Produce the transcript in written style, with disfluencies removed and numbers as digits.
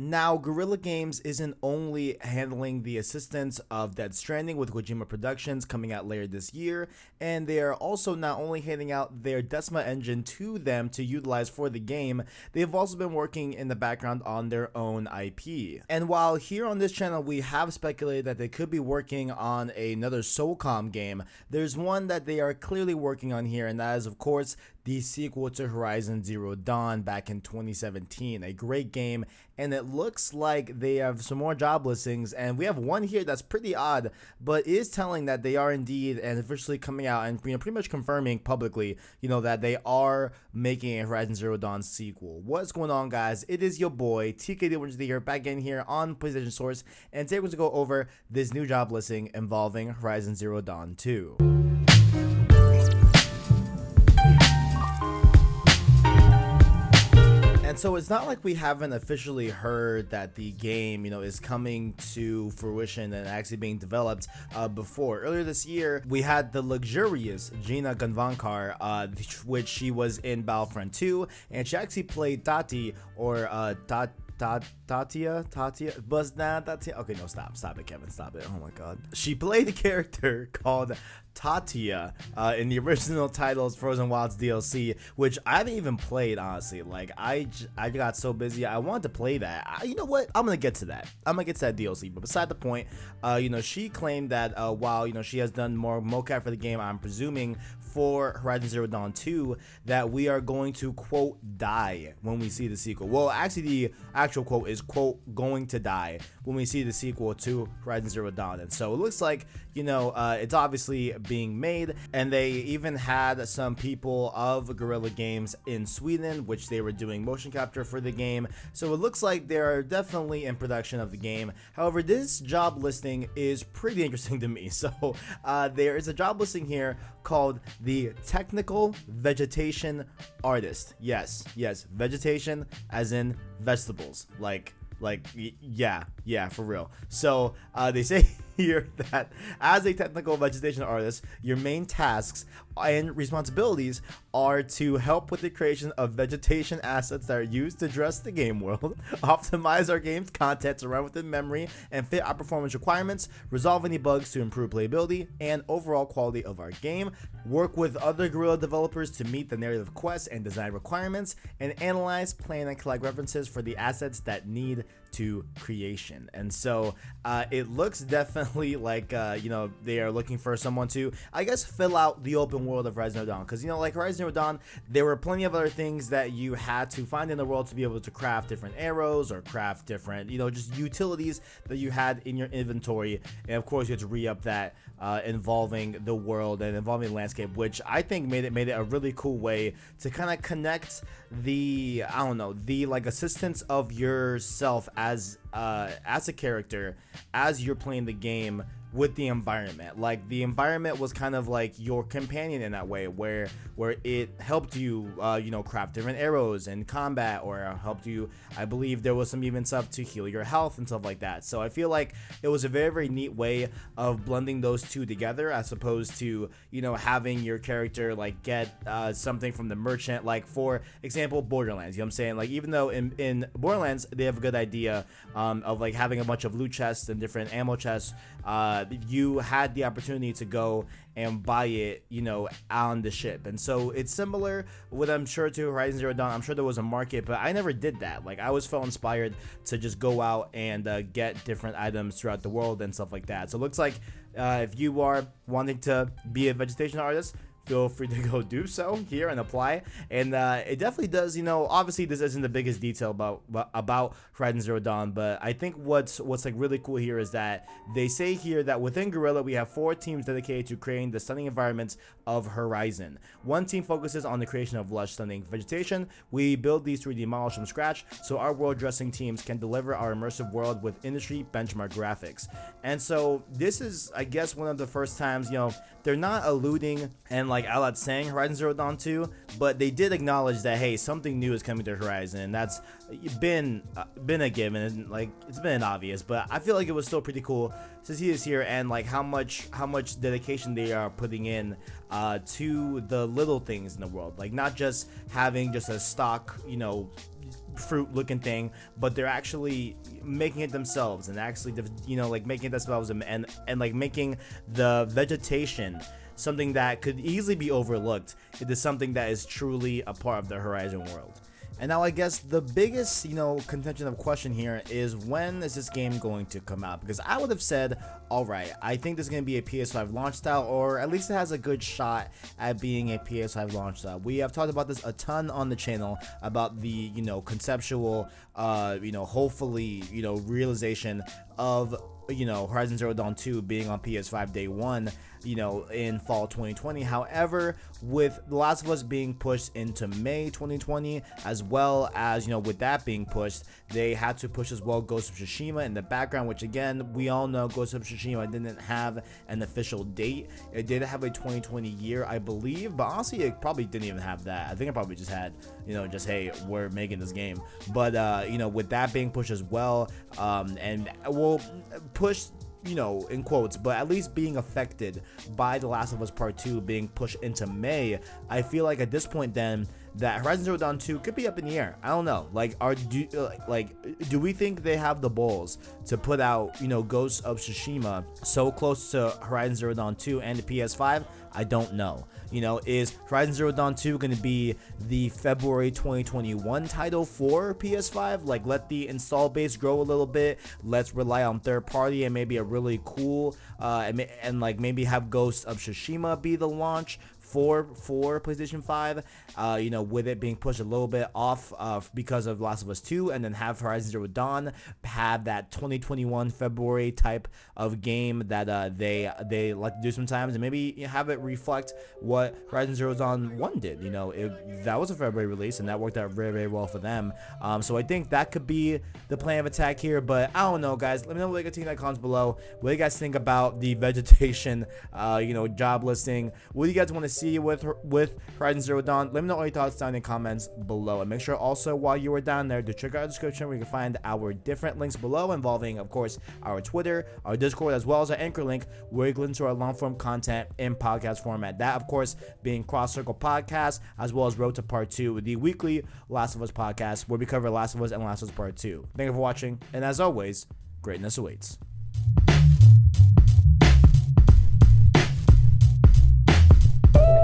Now, Guerrilla Games isn't only handling the assistance of Dead Stranding with Kojima Productions coming out later this year, and they are also not only handing out their Decima engine to them to utilize for the game, they've also been working in the background on their own IP. And while here on this channel we have speculated that they could be working on another Soulcom game, there's one that they are clearly working on here, and that is of course the sequel to Horizon Zero Dawn back in 2017. A great game, and it looks like they have some more job listings, and we have one here that's pretty odd, but is telling that they are indeed and officially coming out and pretty much confirming publicly, that they are making a Horizon Zero Dawn sequel. What's going on, guys? It is your boy TKD1 here, back in here on PlayStation Source, and today we're going to go over this new job listing involving Horizon Zero Dawn 2. And so it's not like we haven't officially heard that the game, is coming to fruition and actually being developed before. Earlier this year, we had the luxurious Gina Gunvankar, which she was in Battlefront 2, and she actually played Tati, or Tatia, but nah, Tatia. Okay, no, stop it, Kevin, stop it. Oh my God, she played a character called Tatia in the original titles Frozen Wilds DLC, which I haven't even played, honestly. Like, I got so busy, I wanted to play that. You know what? I'm gonna get to that. DLC. But beside the point, she claimed that while she has done more mocap for the game, I'm presuming for Horizon Zero Dawn 2, that we are going to, quote, die when we see the sequel. Well, actually, the actual quote is, quote, going to die when we see the sequel to Horizon Zero Dawn. And so it looks like, it's obviously being made, and they even had some people of Guerrilla Games in Sweden, which they were doing motion capture for the game. So it looks like they are definitely in production of the game. However, this job listing is pretty interesting to me. So there is a job listing here called the Technical Vegetation Artist. Yes, vegetation as in vegetables, yeah, for real. So they say here that as a technical vegetation artist, your main tasks and responsibilities are to help with the creation of vegetation assets that are used to dress the game world, optimize our game's content to run within memory and fit our performance requirements, resolve any bugs to improve playability and overall quality of our game, work with other Guerrilla developers to meet the narrative quests and design requirements, and analyze, plan, and collect references for the assets that need to creation. And so it looks definitely like they are looking for someone to, I guess, fill out the open world of Horizon Zero Dawn, because like Horizon Zero Dawn, there were plenty of other things that you had to find in the world to be able to craft different arrows or craft different just utilities that you had in your inventory, and of course you had to re-up that involving the world and involving the landscape, which I think made it a really cool way to kind of connect the assistance of yourself as a character as you're playing the game with the environment. Like, the environment was kind of like your companion in that way, where it helped you craft different arrows in combat, or helped you, I believe there was some even stuff to heal your health and stuff like that. So I feel like it was a very, very neat way of blending those two together, as opposed to having your character get something from the merchant, like for example Borderlands. I'm saying, like, even though in Borderlands they have a good idea of having a bunch of loot chests and different ammo chests, you had the opportunity to go and buy it on the ship. And so it's similar with, I'm sure, to Horizon Zero Dawn. I'm sure there was a market, but I never did that. Like, I always felt inspired to just go out and get different items throughout the world and stuff like that. So it looks like if you are wanting to be a vegetation artist, feel free to go do so here and apply. And it definitely does, obviously this isn't the biggest detail about Horizon Zero Dawn, but I think what's really cool here is that they say here that within Guerrilla we have 4 teams dedicated to creating the stunning environments of Horizon. One team focuses on the creation of lush, stunning vegetation. We build these 3D models from scratch so our world dressing teams can deliver our immersive world with industry benchmark graphics. And so this is, I guess, one of the first times, they're not alluding and out saying Horizon Zero Dawn 2, but they did acknowledge that, hey, something new is coming to Horizon, and that's been a given, and it's been obvious. But I feel like it was still pretty cool to see this here, and how much dedication they are putting in to the little things in the world, not just having just a stock fruit looking thing, but they're actually making it themselves and actually, like making it themselves and like making the vegetation something that could easily be overlooked into something that is truly a part of the Horizon world. And now I guess the biggest, contention of question here is, when is this game going to come out? Because I would have said, all right, I think this is going to be a PS5 launch style, or at least it has a good shot at being a PS5 launch style. We have talked about this a ton on the channel about the, conceptual, hopefully, realization of, Horizon Zero Dawn 2 being on PS5 day one, in fall 2020. However, with The Last of Us being pushed into May 2020, as well as, with that being pushed, they had to push as well Ghost of Tsushima in the background, which again, we all know Ghost of Tsushima didn't have an official date. It did have a 2020 year, I believe, but honestly, it probably didn't even have that. I think it probably just had, just, hey, we're making this game. But, with that being pushed as well, and we'll push, in quotes, but at least being affected by The Last of Us Part 2 being pushed into May, I feel like at this point then that Horizon Zero Dawn 2 could be up in the air. I don't know. Do we think they have the balls to put out, Ghost of Tsushima so close to Horizon Zero Dawn 2 and the PS5? I don't know. Is Horizon Zero Dawn 2 going to be the February 2021 title for PS5? Like, let the install base grow a little bit. Let's rely on third party and maybe a really cool, and like maybe have Ghost of Tsushima be the launch for PlayStation 5, with it being pushed a little bit off because of Last of Us 2, and then have Horizon Zero Dawn have that 2021 February type of game that they like to do sometimes, and maybe have it reflect what Horizon Zero Dawn 1 did. That was a February release, and that worked out very, very well for them. So I think that could be the plan of attack here, but I don't know, guys. Let me know what you think in the comments below. What do you guys think about the vegetation, job listing? What do you guys want to see with Horizon Zero Dawn? Let me know all your thoughts down in the comments below, and make sure also while you are down there to check out the description where you can find our different links below involving, of course, our Twitter, our Discord, as well as our Anchor link where you can listen to our long form content in podcast format. That, of course, being Cross Circle Podcast, as well as Road to Part 2, the weekly Last of Us podcast where we cover Last of Us and Last of Us Part 2. Thank you for watching, and as always, greatness awaits.